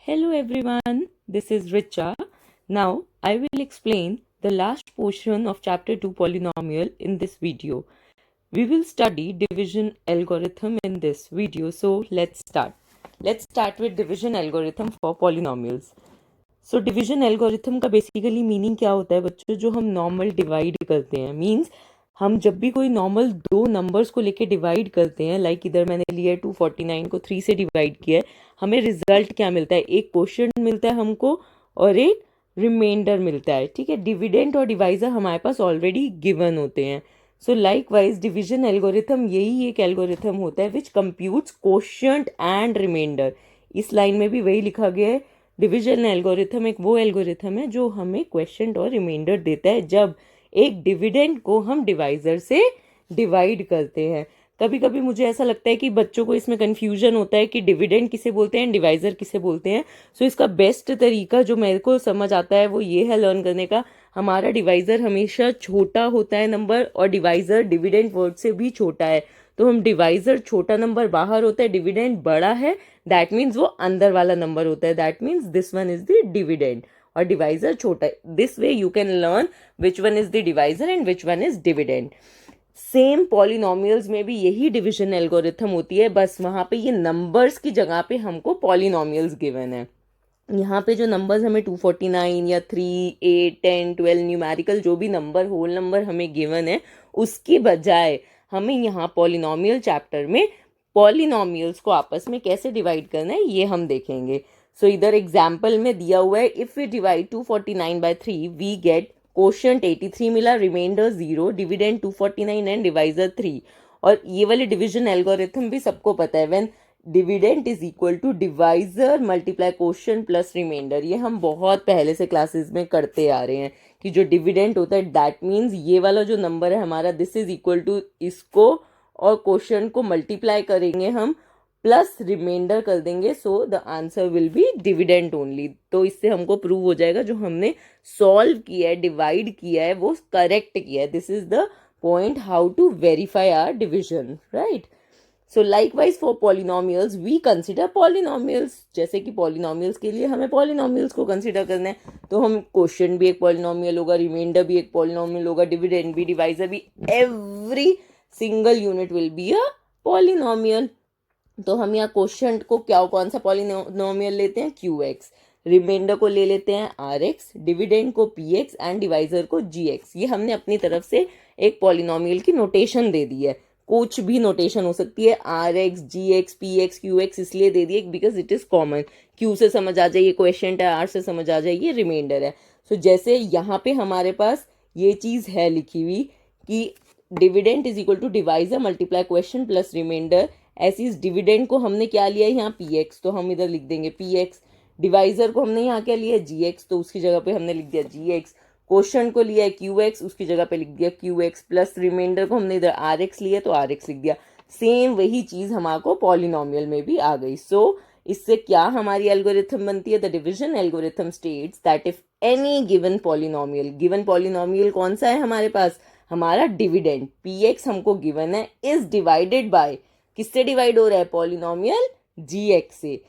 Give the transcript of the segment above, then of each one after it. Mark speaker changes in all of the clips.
Speaker 1: Hello everyone, this is Richa. Now I will explain the last portion of chapter 2 polynomial in this video. We will study division algorithm in this video, so let's start. Let's start with division algorithm for polynomials. So division algorithm का basically meaning क्या होता है बच्चों, जो हम normal divide करते हैं, means हम जब भी कोई नॉर्मल दो नंबर्स को लेके डिवाइड करते हैं, लाइक इधर मैंने लिया 249 को 3 से डिवाइड किया है, हमें रिजल्ट क्या मिलता है, एक क्वोशिएंट मिलता है हमको और एक रिमाइंडर मिलता है। ठीक है, डिविडेंड और डिवाइजर हमारे पास ऑलरेडी गिवन होते हैं। So like wise division algorithm यही एक एल्गोरिथम होता है विच कंप्यूट्स क्वोशिएंट एंड रिमाइंडर। इस लाइन में भी वही लिखा गया है, डिविजन एल्गोरिथम एक वो एल्गोरिथम है जो हमें क्वोशिएंट और रिमाइंडर देता है जब एक डिविडेंड को हम डिवाइजर से डिवाइड करते हैं। कभी कभी मुझे ऐसा लगता है कि बच्चों को इसमें कंफ्यूजन होता है कि डिविडेंड किसे बोलते हैं, डिवाइजर किसे बोलते हैं। सो इसका बेस्ट तरीका जो मेरे को समझ आता है वो ये है लर्न करने का, हमारा डिवाइजर हमेशा छोटा होता है नंबर और डिवाइजर डिविडेंड वर्ड से भी छोटा है। तो हम डिवाइजर छोटा नंबर बाहर होता है, डिविडेंड बड़ा है, दैट मीन्स वो अंदर वाला नंबर होता है, that means this one is the dividend और डिवाइजर छोटा है। This way you can learn which one is the divisor and which one is dividend. Same polynomials में भी यही डिविजन एल्गोरिथम होती है, बस वहां पे ये नंबर्स की जगह पे हमको पॉलिनोमियल्स गिवन है। यहाँ पे जो नंबर्स हमें 249 या 3, 8, 10, 12 न्यूमेरिकल जो भी नंबर होल नंबर हमें गिवन है, उसकी बजाय हमें यहाँ पॉलिनोमियल चैप्टर में पॉलिनोमियल्स को आपस में कैसे डिवाइड करना है ये हम देखेंगे। सो इधर एग्जाम्पल में दिया हुआ है, if we divide 249 by 3 we get quotient 83 मिला, रिमाइंडर 0, डिविडेंड 249 एंड डिवाइजर 3। और ये वाले डिविजन एल्गोरिथम भी सबको पता है, when dividend is equal to divisor multiply quotient plus remainder. ये हम बहुत पहले से क्लासेस में करते आ रहे हैं कि जो डिविडेंड होता है दैट मीन्स ये वाला जो नंबर है हमारा, दिस इज इक्वल टू इसको और क्वोशिएंट को मल्टीप्लाई करेंगे हम प्लस रिमाइंडर कर देंगे, so the answer will be dividend only. तो इससे हमको प्रूव हो जाएगा जो हमने सॉल्व किया है, डिवाइड किया है, वो करेक्ट किया है। This is the point how to verify our division, right. So likewise for polynomials we consider polynomials, जैसे कि पॉलिनोमियल्स के लिए हमें पॉलिनोमियल्स को कंसिडर करना है, तो हम क्वोशिएंट भी एक पॉलिनोमियल होगा, रिमाइंडर भी एक पॉलिनोमियल होगा, डिविडेंड भी, डिवाइजर भी, every single unit will be a polynomial. तो हम यहाँ क्वोशिएंट को कौन सा पॉलिनोमियल लेते हैं, QX, रिमाइंडर को ले लेते हैं RX, डिविडेंड को PX एंड डिवाइजर को GX। ये हमने अपनी तरफ से एक पॉलिनोमियल की नोटेशन दे दी है, कुछ भी नोटेशन हो सकती है, RX, GX, PX, QX इसलिए दे दी है because it is common. Q से समझ आ जाए ये क्वोशिएंट है, R से समझ आ जाए ये रिमाइंडर है। सो जैसे यहाँ पे हमारे पास ये चीज है लिखी हुई कि dividend is equal to divisor multiply quotient plus remainder, ऐसी इस डिविडेंड को हमने क्या लिया है यहाँ PX, तो हम इधर लिख देंगे PX। डिवाइजर को हमने यहाँ क्या लिया है GX, तो उसकी जगह पे हमने लिख दिया GX। क्वोशिएंट को लिया है QX, उसकी जगह पे लिख दिया QX, प्लस रिमाइंडर को हमने इधर RX लिया तो RX लिख दिया। सेम वही चीज हमारे को पॉलिनोमियल में भी आ गई। सो इससे क्या हमारी एल्गोरिथम बनती है, the division algorithm states that if any given polynomial कौन सा है हमारे पास, हमारा डिविडेंड PX हमको गिवन है, इज डिवाइडेड बाय, किससे डिवाइड हो रहा है, पॉलिनोमियल GX से,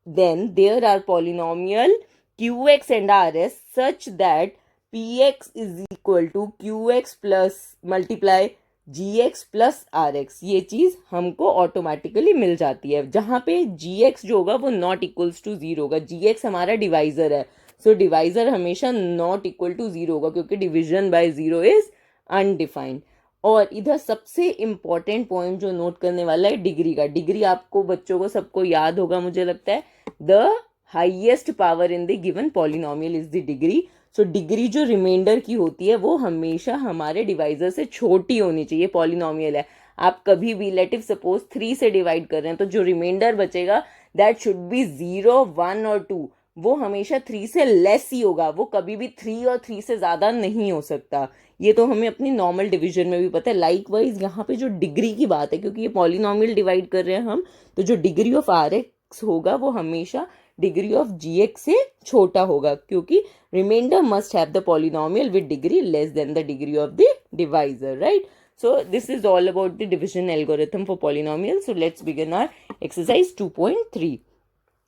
Speaker 1: then there are polynomial QX and RS such that PX is equal to QX plus multiply GX plus RX। ये चीज हमको ऑटोमेटिकली मिल जाती है, जहां पे GX जो होगा वो नॉट इक्वल्स टू 0 होगा। GX हमारा डिवाइजर है, सो डिवाइजर हमेशा नॉट इक्वल टू 0 होगा क्योंकि डिविजन बाय 0 इज अनडिफाइंड। और इधर सबसे इंपॉर्टेंट पॉइंट जो नोट करने वाला है डिग्री का। डिग्री आपको बच्चों को सबको याद होगा मुझे लगता है, the highest power in the given polynomial is the degree. So degree जो रिमाइंडर की होती है वो हमेशा हमारे डिवाइजर से छोटी होनी चाहिए। पॉलिनोमियल है, आप कभी भी लेट इफ सपोज 3 से डिवाइड कर रहे हैं तो जो रिमाइंडर बचेगा दैट शुड बी 0, 1 और 2, वो हमेशा 3 से लेस ही होगा, वो कभी भी 3 और 3 से ज्यादा नहीं हो सकता। ये तो हमें अपनी नॉर्मल डिवीजन में भी पता है। लाइकवाइज यहाँ पे जो डिग्री की बात है, क्योंकि ये पॉलिनोमियल डिवाइड कर रहे हैं हम, तो जो डिग्री ऑफ RX होगा वो हमेशा डिग्री ऑफ GX से छोटा होगा, क्योंकि remainder must have the polynomial with degree less than the degree of the divisor, right. So this is all about the division algorithm for polynomials. So let's begin our exercise 2.3.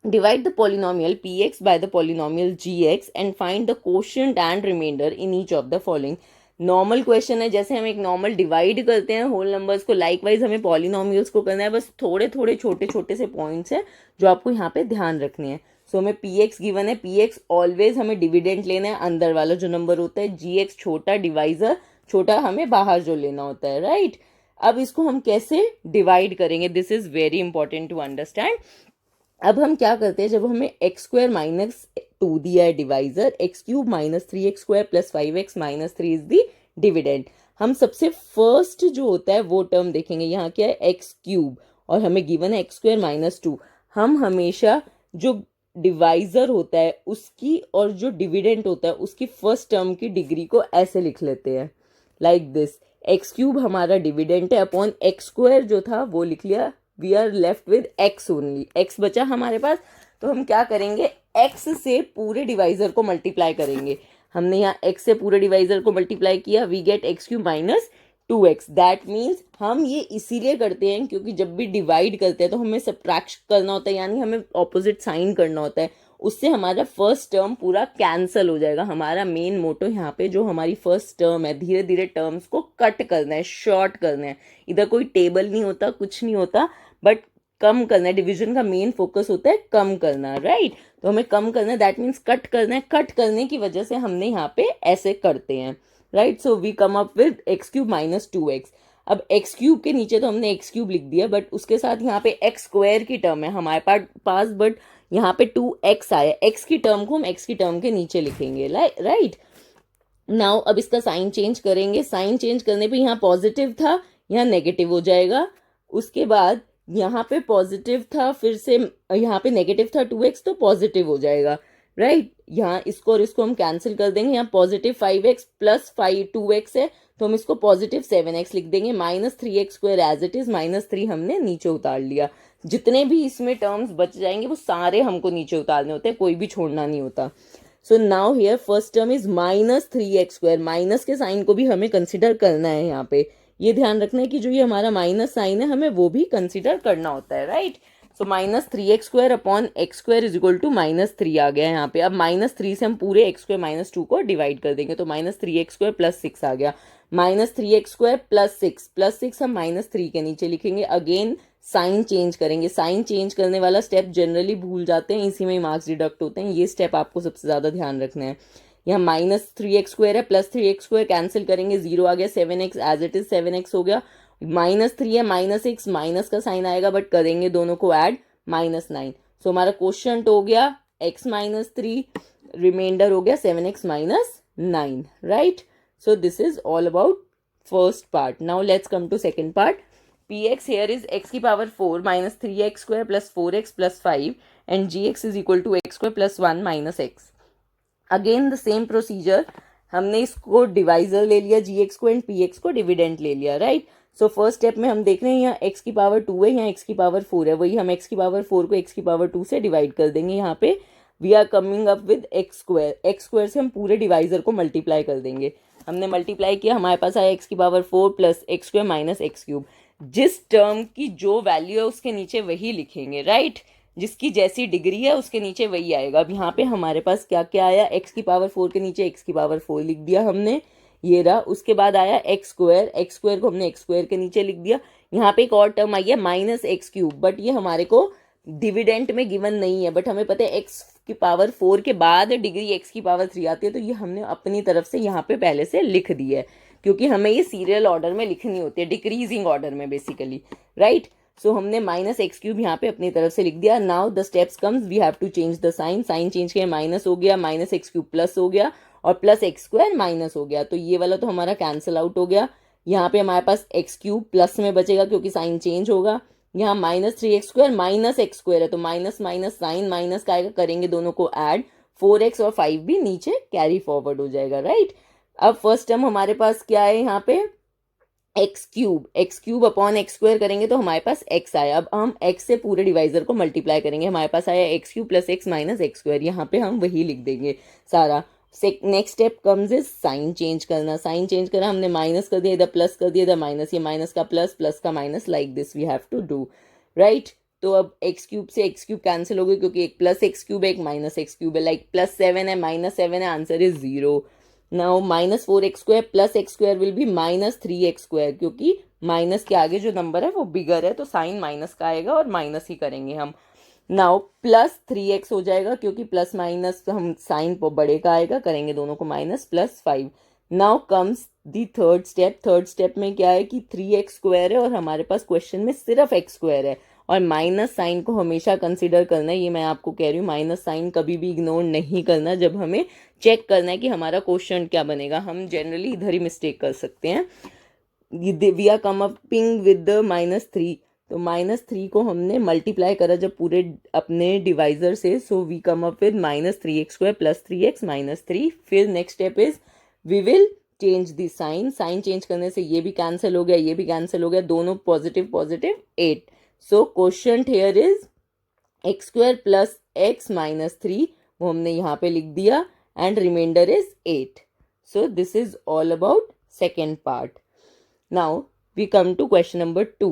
Speaker 1: Divide the polynomial px by the polynomial gx and find the quotient and remainder in each of the following. Normal question है, जैसे हम एक normal divide करते हैं whole numbers को, likewise हमें polynomials को करना है. बस थोड़े थोड़े छोटे छोटे से पॉइंट्स हैं जो आपको यहाँ पे ध्यान रखने हैं. सो हमें पी एक्स गिवन है, पी एक्स ऑलवेज हमें डिविडेंट लेना है, अंदर वाला जो नंबर होता है. जी एक्स छोटा, डिवाइजर छोटा, हमें बाहर जो लेना होता है, राइट. अब इसको हम कैसे डिवाइड करेंगे, this is very important to understand. अब हम क्या करते हैं, जब हमें एक्स स्क्वायर माइनस टू दिया है divisor, x cube minus three x square plus five x minus three is the dividend. हम सबसे फर्स्ट जो होता है वो टर्म देखेंगे. यहाँ क्या है, एक्स क्यूब, और हमें गिवन है एक्स स्क्वायर माइनस टू. हम हमेशा जो डिवाइजर होता है उसकी और जो डिविडेंड होता है उसकी फर्स्ट टर्म की डिग्री को ऐसे लिख लेते हैं, लाइक दिस. एक्स क्यूब हमारा डिविडेंड है, अपॉन एक्स स्क्वायर जो था वो लिख लिया. We are left with X only, X बचा हमारे पास. तो हम क्या करेंगे, एक्स से पूरे डिवाइजर को मल्टीप्लाई करेंगे. हमने यहाँ एक्स से पूरे डिवाइजर को मल्टीप्लाई किया, we get X cube minus two X. That means हम ये इसीलिए करते हैं क्योंकि जब भी डिवाइड करते हैं तो हमें सब्ट्रैक्ट करना होता है, यानी हमें ऑपोजिट साइन करना होता है. उससे हमारा फर्स्ट टर्म पूरा कैंसल हो जाएगा. हमारा मेन मोटो यहाँ पे जो हमारी फर्स्ट टर्म है, धीरे धीरे टर्म्स को कट करना है, शॉर्ट करना है. इधर कोई टेबल नहीं होता, कुछ नहीं होता, बट कम करना है. डिवीजन का मेन फोकस होता है कम करना, राइट. तो हमें कम करना है, दैट मीन्स कट करना है. कट करने की वजह से हमने यहाँ पे ऐसे करते हैं, right. So we come up with X cube minus two X. अब एक्स क्यूब के नीचे तो हमने एक्स क्यूब लिख दिया, बट उसके साथ यहाँ पे एक्स स्क्वायर की टर्म है हमारे पास, बट यहाँ पे टू एक्स आया. एक्स की टर्म को हम एक्स की टर्म के नीचे लिखेंगे, राइट. नाउ अब इसका साइन चेंज करेंगे. साइन चेंज करने पे यहाँ पॉजिटिव था, यहाँ नेगेटिव हो जाएगा. उसके बाद यहाँ पे पॉजिटिव था, फिर से यहाँ पे नेगेटिव था 2x, तो पॉजिटिव हो जाएगा, राइट. यहाँ इसको और इसको हम कैंसिल कर देंगे. यहाँ पॉजिटिव 5x प्लस 2x है, तो हम इसको पॉजिटिव 7x लिख देंगे. Minus 3x square as it is, minus 3 हमने नीचे उतार लिया. जितने भी इसमें टर्म्स बच जाएंगे वो सारे हमको नीचे उतारने होते हैं, कोई भी छोड़ना नहीं होता. So now here first term is minus 3x square. Minus के साइन को भी हमें कंसिडर करना है. यहाँ पे ये ध्यान रखना है कि जो ये हमारा माइनस साइन है हमें वो भी कंसिडर करना होता है, right. So minus 3x square upon X square is equal to minus 3 आ गया यहाँ पे. अब माइनस 3 से हम पूरे एक्स स्क्वायर माइनस 2 को डिवाइड कर देंगे, तो माइनस 3x स्क्वायर प्लस 6 आ गया. Minus 3x square plus six हम माइनस 3 के नीचे लिखेंगे. अगेन साइन चेंज करेंगे. साइन चेंज करने वाला स्टेप जनरली भूल जाते हैं, इसी में मार्क्स डिडक्ट होते हैं. ये स्टेप आपको सबसे ज़्यादा ध्यान रखना है. यहाँ माइनस 3x स्क्वायर है, प्लस 3x स्क्वायर कैंसिल करेंगे, 0 आ गया. 7x as it is 7x हो गया. माइनस 3 है, माइनस x, माइनस का साइन आएगा, बट करेंगे दोनों को ऐड, माइनस 9. सो हमारा क्वेश्चन हो गया x माइनस 3, रिमाइंडर हो गया 7x minus 9, right. So this is all about first part. Now let's come to second part. px here is x की power 4 minus 3x square plus 4x plus 5 and gx is equal to x square plus 1 minus x. Again the same procedure, हमने इसको divisor ले लिया gx को and px को dividend ले लिया, right. So first step में हम देख रहे हैं यहाँ x की पावर 2 है, यहाँ x की पावर 4 है. वही हम x की पावर 4 को x की पावर 2 से डिवाइड कर देंगे. यहाँ पे we are coming up with x square. x square से हम पूरे डिवाइजर को मल्टीप्लाई कर देंगे. हमने मल्टीप्लाई किया, हमारे पास आया x की power 4 plus x square minus x cube. जिस टर्म की जो वैल्यू है उसके नीचे वही लिखेंगे, राइट. जिसकी जैसी डिग्री है उसके नीचे वही आएगा. अब यहाँ पे हमारे पास क्या क्या आया, x की पावर 4 के नीचे x की पावर 4 लिख दिया हमने, ये रहा. उसके बाद आया एक्स स्क्वायर को हमने एक्स स्क्वायर के नीचे लिख दिया. यहाँ पे एक और टर्म आई है माइनस एक्स क्यूब, बट ये हमारे को डिविडेंट में गिवन नहीं है, बट हमें पता है एक्स की पावर 4 के बाद डिग्री एक्स की पावर 3 आती है, तो ये हमने अपनी तरफ से यहाँ पे पहले से लिख दी है, क्योंकि हमें ये सीरियल ऑर्डर में लिखनी होती है, डिक्रीजिंग ऑर्डर में बेसिकली, राइट. सो हमने माइनस एक्स क्यूब यहाँ पे अपनी तरफ से लिख दिया. Now the steps comes, we have to change the sign. Sign change किया, माइनस हो गया, माइनस एक्स क्यूब प्लस हो गया, और प्लस एक्स स्क्वायर माइनस हो गया. तो ये वाला तो हमारा कैंसिल आउट हो गया. यहाँ पे हमारे पास एक्स क्यूब प्लस में बचेगा क्योंकि साइन चेंज होगा. यहाँ minus 3x square minus x square है, तो माइनस माइनस साइन माइनस का आएगा, करेंगे दोनों को ऐड. 4x और 5 भी नीचे कैरी फॉरवर्ड हो जाएगा, राइट. अब फर्स्ट टर्म हमारे पास क्या है, यहाँ पे x cube upon X square करेंगे तो हमारे पास x आया. अब हम x से पूरे डिवाइजर को मल्टीप्लाई करेंगे, हमारे पास आया x cube plus x minus x square. यहाँ पे हम वही लिख देंगे सारा. Next step comes is sine change करना. साइन चेंज करा, हमने माइनस कर दिया, इधर प्लस कर दिया, इधर माइनस, ये माइनस का प्लस, प्लस का minus, like this we have to do, right. तो अब एक्स क्यूब से एक्स क्यूब कैंसिल हो गई क्योंकि एक प्लस एक्स क्यूब है एक माइनस एक्स क्यूब है, लाइक +7 है -7 है, answer is 0। Now -4x² plus x square will be -3x² क्योंकि माइनस के आगे जो नंबर है वो बिगर है तो साइन माइनस का आएगा और माइनस ही करेंगे हम। नाउ +3x हो जाएगा क्योंकि प्लस माइनस हम साइन बड़े का आएगा, करेंगे दोनों को minus, +5। Now comes the third step. Third step में क्या है कि 3x² है और हमारे पास क्वेश्चन में सिर्फ x² है और माइनस साइन को हमेशा कंसिडर करना है। ये मैं आपको कह रही हूँ, माइनस साइन कभी भी इग्नोर नहीं करना जब हमें चेक करना है कि हमारा क्वेश्चन क्या बनेगा। हम जनरली इधर ही मिस्टेक कर सकते हैं। We are come upping with the -3, तो -3 को हमने मल्टीप्लाई करा जब पूरे अपने डिवाइजर से, so we come up with -3x² + 3x -3। फिर next step is we will change the sign. Sign change करने से ये भी कैंसिल हो गया, ये भी कैंसिल हो गया, दोनों positive positive 8। So quotient here is x² + x -3, वो हमने यहाँ पे लिख दिया and reminder is 8। So this is all about second part. Now we come to question number 2.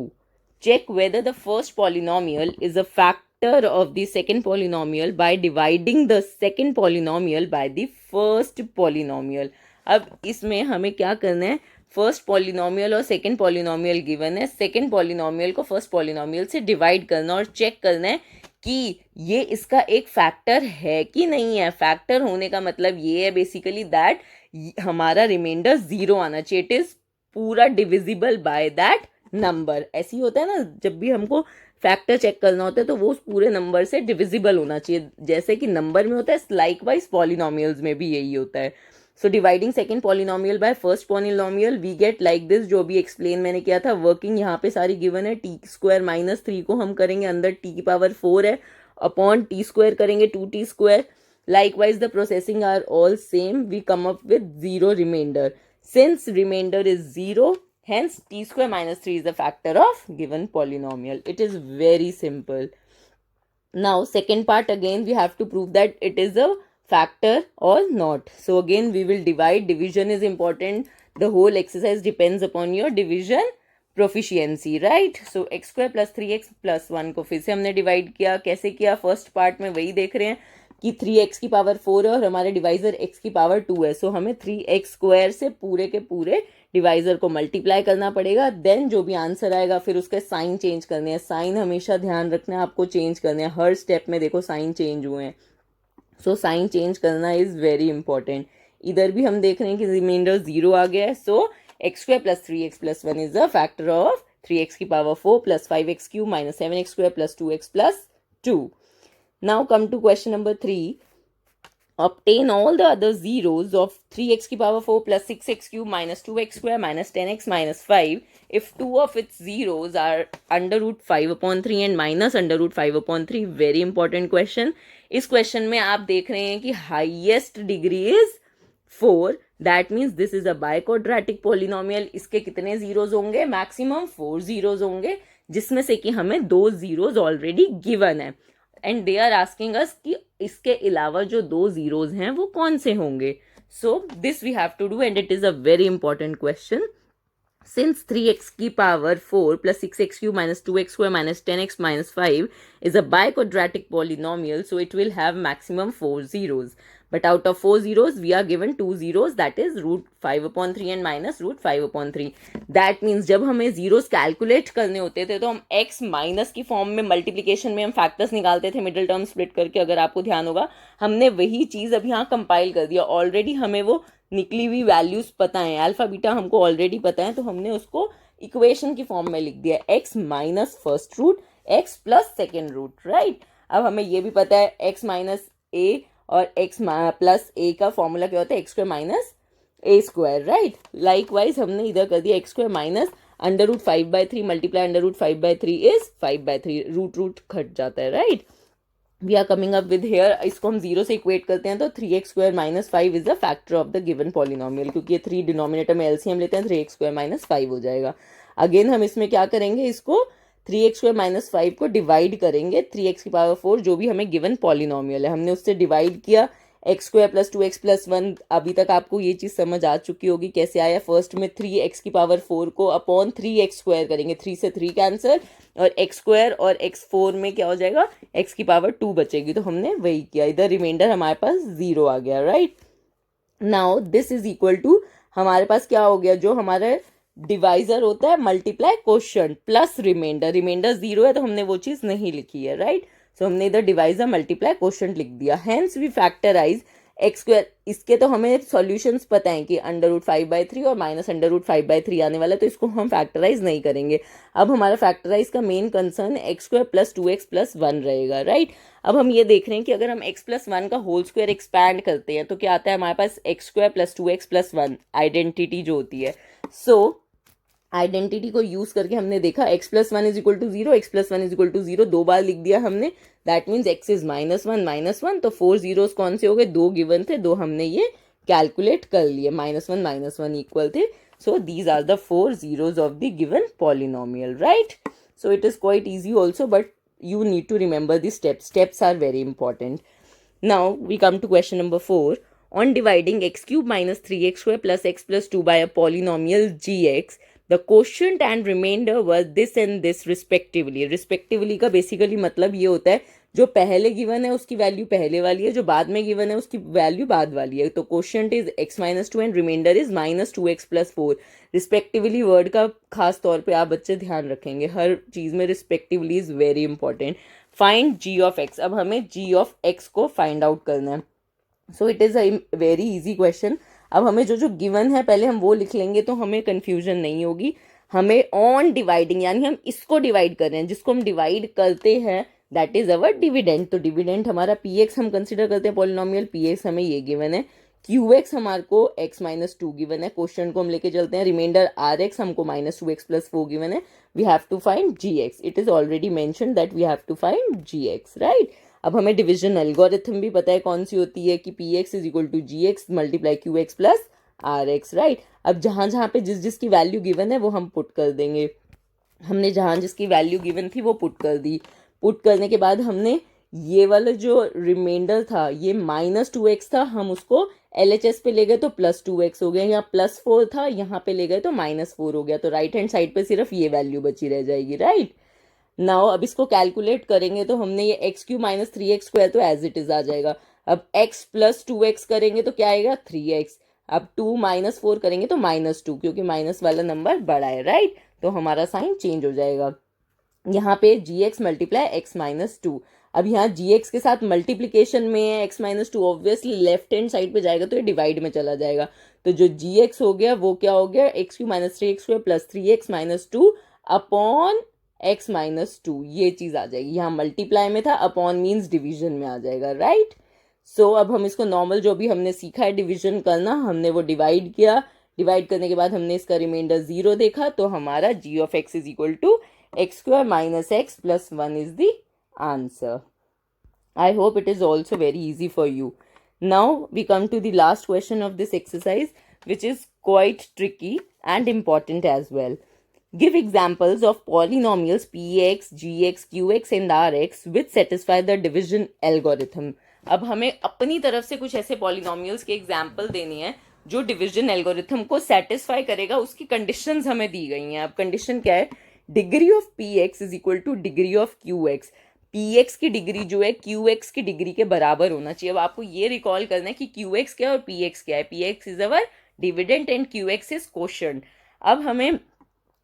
Speaker 1: Check whether the first polynomial is a factor of the second polynomial by dividing the second polynomial by the first polynomial. अब इसमें हमें क्या करना है, first polynomial और second polynomial given है, second polynomial को first polynomial से डिवाइड करना और चेक करना है कि ये इसका एक फैक्टर है कि नहीं है। फैक्टर होने का मतलब ये है बेसिकली दैट हमारा रिमाइंडर 0 आना चाहिए, इट इज पूरा डिविजिबल बाय दैट नंबर। ऐसी होता है ना, जब भी हमको फैक्टर चेक करना होता है तो वो उस पूरे नंबर से डिविजिबल होना चाहिए, जैसे कि नंबर में होता है लाइकवाइज पॉलिनोमियल्स में भी यही होता है। So dividing second polynomial by first polynomial we get like this, जो भी एक्सप्लेन मैंने किया था। वर्किंग यहाँ पे सारी गिवन है, t² -3 को हम करेंगे अंदर t⁴ है अपॉन t² करेंगे 2t²। Likewise the processing are all same, we come up with 0 reminder. Since remainder is 0, hence t² -3 is a factor of given polynomial. It is very simple. Now second part, again we have to prove that it is a factor or not. So again we will divide. Division is important. The whole exercise depends upon your division proficiency, right? So x² + 3x + 1 को फिर से हमने divide किया। कैसे किया, first part में वही देख रहे हैं कि 3x⁴ है और हमारे डिवाइजर x⁴ है। सो हमें 3x² से पूरे के पूरे डिवाइजर को मल्टीप्लाई करना पड़ेगा। देन जो भी आंसर आएगा फिर उसके साइन चेंज करने हैं। साइन हमेशा ध्यान रखना है आपको, चेंज करने हैं हर स्टेप में। देखो साइन चेंज हुए हैं, सो साइन चेंज करना इज वेरी इंपॉर्टेंट। इधर भी हम देख रहे हैं कि रिमाइंडर 0 आ गया है। सो x² + 3x + 1 is a factor of 3x⁴ + 5x³ - 7x² + 2x + 2। Now come to question number 3. Obtain all the other zeros of 3x⁴ + 6x³ - 2x² - 10x - 5 if two of its zeros are √5/3 and -√5/3. Very important question. इस question में आप देख रहे हैं कि highest degree is 4, that means this is a biquadratic polynomial. इसके कितने zeros होंगे, मैक्सिमम 4 जीरोज होंगे, जिसमें से कि हमें 2 जीरोज ऑलरेडी गिवन है and they are asking us कि इसके अलावा जो 2 जीरोज हैं वो कौन से होंगे। So this we have to do and it is a very important question. Since 3x⁴ + 6x³ - 2x² - 10x - 5 is a biquadratic polynomial, so it will have maximum 4 zeros. But out of 4 zeros, we are given 2 zeros, that is √5/3 and -√5/3. That means जब हमें zeros calculate करने होते थे तो हम x minus की form में multiplication में हम फैक्टर्स निकालते थे मिडिल टर्म स्प्लिट करके। अगर आपको ध्यान होगा हमने वही चीज़ अब यहाँ कंपाइल कर दिया। ऑलरेडी हमें वो निकली हुई वैल्यूज पता है, अल्फा बीटा हमको ऑलरेडी पता है, तो हमने उसको इक्वेशन की फॉर्म में लिख दिया, x minus first root x + second root, right. अब हमें ये भी पता है x - a और x + a का फॉर्मूला क्या होता है, x² - a², राइट। लाइकवाइज हमने इधर कर दिया x² - √5/3 मल्टीप्लाई √5/3 इज 5/3, रूट घट जाता है, right. We are coming up with here, इसको हम 0 से इक्वेट करते हैं तो 3x² - 5 is the factor of the given polynomial, क्योंकि ये 3 डिनोमिनेटर में एलसीएम लेते हैं, 3x² - 5 हो जाएगा। अगेन हम इसमें क्या करेंगे, इसको 3x² - 5 को डिवाइड करेंगे 3x⁴ जो भी हमें गिवन पॉलिनोमियल है, हमने उससे डिवाइड किया x square plus 2x plus 1, अभी तक आपको ये चीज़ समझ आ चुकी होगी कैसे आया। फर्स्ट में 3x की पावर 4 को अपॉन 3x स्क्वायर करेंगे, 3 से 3 कैंसर, और x स्क्वायर और x4 में क्या हो जाएगा, x की पावर 2 बचेगी, तो हमने वही किया। इधर रिमाइंडर हमारे पास 0 आ गया, right. Now this is equal to, हमारे पास क्या हो गया, जो हमारा डिवाइजर होता है multiply quotient plus reminder, reminder 0 है तो हमने वो चीज नहीं लिखी है, राइट। सो हमने इधर डिवाइजर मल्टीप्लाई क्वोशिएंट लिख दिया। Hence we factorize x square, इसके तो हमें सॉल्यूशंस पता है कि √5/3 और -√5/3 आने वाला है, तो इसको हम फैक्टराइज नहीं करेंगे। अब हमारा फैक्टराइज का main concern x square plus 2x plus 1 रहेगा, राइट। अब हम ये देख रहे हैं कि अगर हम x प्लस 1 का होल स्क्वायर एक्सपैंड करते हैं तो क्या आता है हमारे पास, x square plus 2x plus 1 identity जो होती है। सो आइडेंटिटी को यूज करके हमने देखा x plus 1 is equal to 0, x plus 1 is equal to 0 दो बार लिख दिया हमने, दैट मीन्स x इज -1 तो 4 जीरोस कौन से हो गए, 2 गिवन थे, 2 हमने ये कैलकुलेट कर लिए, -1 इक्वल थे। So these are the 4 zeros of the given polynomial, right? So it is quite easy also, but you need to remember the steps. Steps are very important. Now we come to question number 4. On dividing x cube minus 3x square plus x plus 2 by a polynomial gx, the quotient and remainder were this and this respectively. Respectively का basically मतलब ये होता है जो पहले given है उसकी value पहले वाली है, जो बाद में गिवन है उसकी वैल्यू बाद वाली है। तो quotient is x-2 and reminder is -2x plus 4। Respectively word का खास तौर पे आप बच्चे ध्यान रखेंगे, हर चीज में respectively is very important. Find g of x, अब हमें g ऑफ x को फाइंड आउट करना है। सो it is a very easy question. अब हमें जो जो गिवन है पहले हम वो लिख लेंगे तो हमें कंफ्यूजन नहीं होगी। हमें ऑन डिवाइडिंग, यानी हम इसको डिवाइड कर रहे हैं, जिसको हम डिवाइड करते हैं दैट इज अवर डिविडेंड। तो डिविडेंड हमारा px हम कंसिडर करते हैं पॉलिनोमियल, px हमें ये गिवन है, qx हमारे को x-2 गिवन है, क्वेश्चन को हम लेके चलते हैं, रिमाइंडर rx हमको -2x प्लस 4 गिवन है, we have to find gx। It is already mention that we have to find gx, right. अब हमें डिविजन एल्गोरिथम भी पता है कौन सी होती है कि px is equal to gx multiply qx plus rx, right. अब जहां जहां पे जिस जिसकी वैल्यू गिवन है वो हम पुट कर देंगे। हमने जहां जिसकी वैल्यू गिवन थी वो पुट कर दी। पुट करने के बाद हमने ये वाला जो रिमाइंडर था ये -2x था, हम उसको LHS पे ले गए तो +2x हो गया, यहाँ +4 था यहाँ पे ले गए तो -4 हो गया, तो राइट हैंड साइड पे सिर्फ ये वैल्यू बची रह जाएगी, राइट। नाउ अब इसको कैलकुलेट करेंगे तो हमने ये x³ - 3x स्क्वायर तो एज इट इज आ जाएगा। अब x प्लस 2x करेंगे तो क्या आएगा 3x, अब 2 - 4 करेंगे तो -2, क्योंकि माइनस वाला नंबर बड़ा है, राइट। तो हमारा साइन चेंज हो जाएगा। यहाँ पे gx मल्टीप्लाई x-2, अब यहाँ gx के साथ मल्टीप्लीकेशन में है x-2, obviously left hand side पे जाएगा तो ये डिवाइड में चला जाएगा, तो जो gx हो गया वो क्या हो गया, x³ - 3x square plus 3x - 2 upon x-2, ये चीज आ जाएगी। यहाँ मल्टीप्लाई में था, अपॉन मीन्स डिवीजन में आ जाएगा, राइट। सो अब हम इसको नॉर्मल जो भी हमने सीखा है डिवीजन करना, हमने वो डिवाइड किया। डिवाइड करने के बाद हमने इसका रिमाइंडर 0 देखा, तो हमारा g of x is equal to x² - x plus 1 is the answer. I hope it is also very easy for you. Now we come to the last question of this exercise, which is quite tricky and important as well. Give examples of polynomials px, gx, qx and rx which satisfy the division algorithm. अब हमें अपनी तरफ से कुछ ऐसे polynomials के example देने हैं जो डिविजन एल्गोरिथम को सेटिस्फाई करेगा, उसकी कंडीशंस हमें दी गई हैं। अब कंडीशन क्या है, degree of px is equal two degree of qx। px की डिग्री जो है qx की डिग्री के बराबर होना चाहिए। अब आपको ये रिकॉल करना है कि qx क्या है और px क्या है। px is our dividend and qx is quotient. अब हमें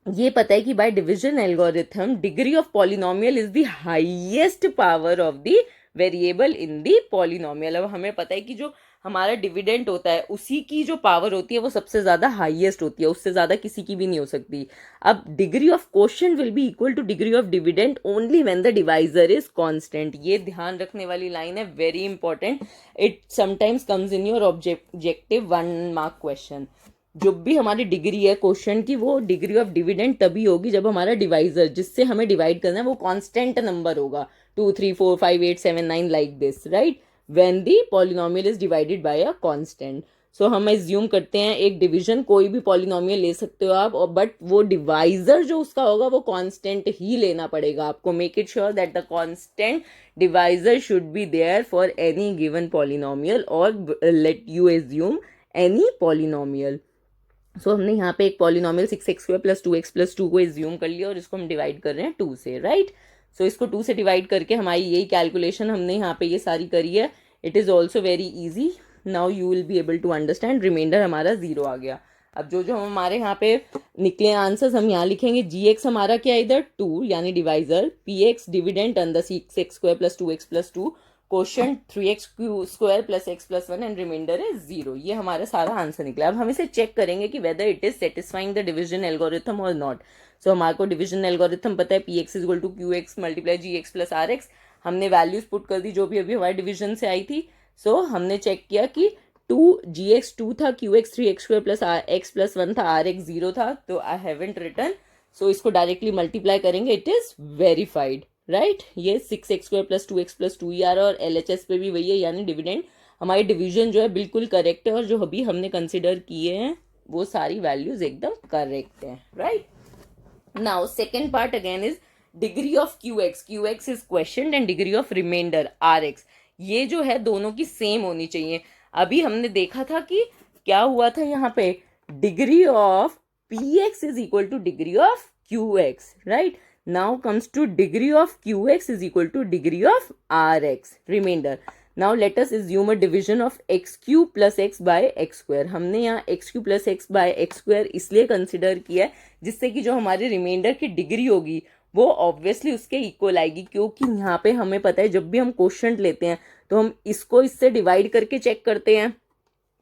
Speaker 1: ये पता है कि by division algorithm degree of polynomial is the highest power of the variable in the polynomial. अब हमें पता है कि जो हमारा डिविडेंड होता है उसी की जो पावर होती है वो सबसे ज्यादा हाईएस्ट होती है, उससे ज्यादा किसी की भी नहीं हो सकती। अब degree of quotient will be equal two degree of dividend only when the divisor is constant. ये ध्यान रखने वाली लाइन है, very important. It sometimes comes in your objective 1 mark question. जो भी हमारी डिग्री है क्वेश्चन की, वो डिग्री ऑफ डिविडेंड तभी होगी जब हमारा डिवाइजर जिससे हमें डिवाइड करना है वो कांस्टेंट नंबर होगा, 2 3 4 5 8 7 9 like this, right, when the polynomial is divided by a constant. सो हम एज्यूम करते हैं एक डिवीजन, कोई भी पॉलिनोमियल ले सकते हो आप, और बट वो डिवाइजर जो उसका होगा वो कांस्टेंट ही लेना पड़ेगा आपको. Make it sure that the constant divisor should be there for any given polynomial, और let you assume any polynomial. So हमने यहाँ पे एक पॉलिनोमियल 6x² + 2x + 2 को एज्यूम कर लिया, और इसको हम डिवाइड कर रहे हैं 2 से, राइट. सो इसको 2 से डिवाइड करके हमारी यही कैलकुलेशन हमने यहाँ पे ये सारी करी है. It is also very easy. Now you will be able to understand. Reminder हमारा 0 आ गया. अब जो जो हमारे यहाँ पे निकले आंसर्स हम यहाँ लिखेंगे. gx हमारा क्या है इधर 2 यानी डिवाइजर, px डिविडेंड अंदर 6x² + 2x + 2, quotient 3x² + x + 1 and reminder है 0. ये हमारा सारा आंसर निकला. अब हम इसे चेक करेंगे कि whether it is satisfying the division algorithm और नॉट. सो हमारे को डिवीजन एल्गोरिथम पता है, px = qx × gx + rx. हमने वैल्यूज पुट कर दी जो भी अभी हमारे डिवीजन से आई थी. सो हमने चेक किया कि 2gx 2 था, qx 3x² + x + 1 था, rx 0 था. तो आई हैवंट रिटन. सो इसको डायरेक्टली मल्टीप्लाई करेंगे. It is verified, right. ये 6x² + 2x + 2 आ रहा है, और LHS पे भी वही है, यानी डिविडेंड. हमारी डिवीजन जो है बिल्कुल करेक्ट है, और जो अभी हमने कंसिडर किए हैं वो सारी वैल्यूज एकदम करेक्ट है, right. Now second part again is degree of qx. qx is question and degree of reminder rx. ये जो है दोनों की सेम होनी चाहिए. अभी हमने देखा था कि क्या हुआ था यहाँ पे, degree of px = degree of qx, right. Now comes to degree of qx = degree of rx, remainder. Now let us assume a division of x³ + x by x². हमने यहाँ x³ + x by x² इसलिए consider किया है जिससे कि जो हमारे reminder की डिग्री होगी वो ऑब्वियसली उसके इक्वल आएगी, क्योंकि यहाँ पे हमें पता है जब भी हम क्वोशंट लेते हैं तो हम इसको इससे डिवाइड करके चेक करते हैं,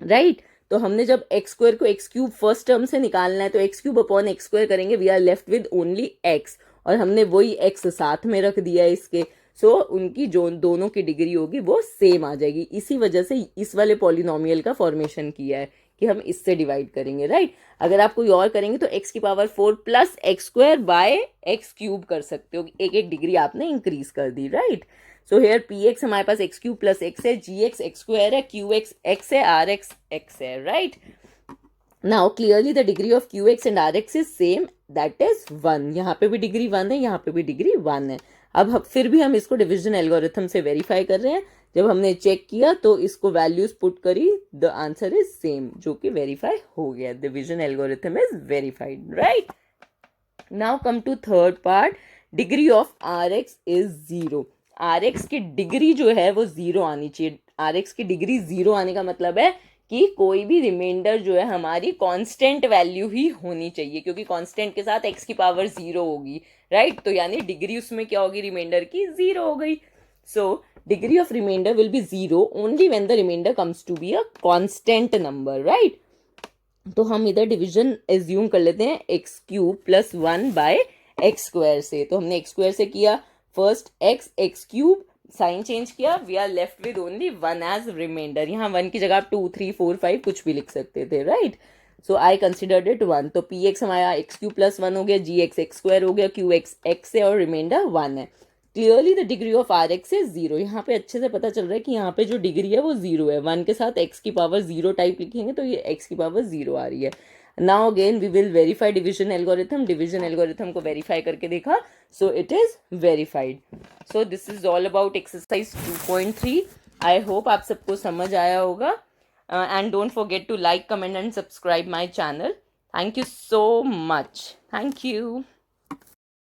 Speaker 1: राइट. तो हमने जब x² को x³ फर्स्ट टर्म से निकालना है तो x³ / x² करेंगे. We are left with only x, और हमने वही x साथ में रख दिया है इसके. सो उनकी जो दोनों की डिग्री होगी वो सेम आ जाएगी. इसी वजह से इस वाले पॉलिनोमियल का फॉर्मेशन किया है कि हम इससे डिवाइड करेंगे, राइट. अगर आप कोई और करेंगे तो x⁴ + x² / x³ कर सकते हो. एक एक डिग्री आपने इंक्रीज कर दी, राइट. सो हेयर px हमारे पास x³ + x है, gx x² है, qx x है, rx x है, right. Now clearly the degree of qx and rx is same, that is 1. यहाँ पे भी डिग्री 1 है, यहाँ पे भी डिग्री 1 है. अब फिर भी हम इसको डिवीजन एल्गोरिथम से वेरीफाई कर रहे हैं. जब हमने चेक किया तो इसको वैल्यूज पुट करी, द आंसर इज सेम, जो कि वेरीफाई हो गया. Division algorithm is verified, right. Now come to third part. Degree of rx is 0. rx की डिग्री जो है वो 0 आनी चाहिए. rx की डिग्री 0 आने का मतलब है कि कोई भी रिमाइंडर जो है हमारी कांस्टेंट वैल्यू ही होनी चाहिए, क्योंकि कांस्टेंट के साथ x⁴ 0 होगी, राइट. तो यानी डिग्री उसमें क्या होगी, रिमाइंडर की 0 हो गई. So degree of reminder will be 0 only when the reminder comes to be a constant number, right. तो हम इधर डिवीजन एज्यूम कर लेते हैं x³ + 1 by x² से. तो हमने x² से किया, फर्स्ट x³ साइन चेंज किया, we are left with only 1 as reminder. यहाँ 1 की जगह आप 2, 3, 4, 5 कुछ भी लिख सकते थे, right. So I considered it 1. तो px हमारा x³ + 1 हो गया, gx x² हो गया, qx x है, और रिमाइंडर 1 है. Clearly the degree of rx is 0. यहाँ पे अच्छे से पता चल रहा है कि यहाँ पे जो डिग्री है वो 0 है. 1 के साथ x⁴ 0 टाइप लिखेंगे तो ये x⁴ 0 आ रही है. Now again we will verify division algorithm. Division algorithm को वेरीफाई करके देखा, so it is verified. So this is all about exercise 2.3. I hope आप सबको समझ आया होगा. And don't forget to like, comment and subscribe my channel. Thank you so much. Thank you.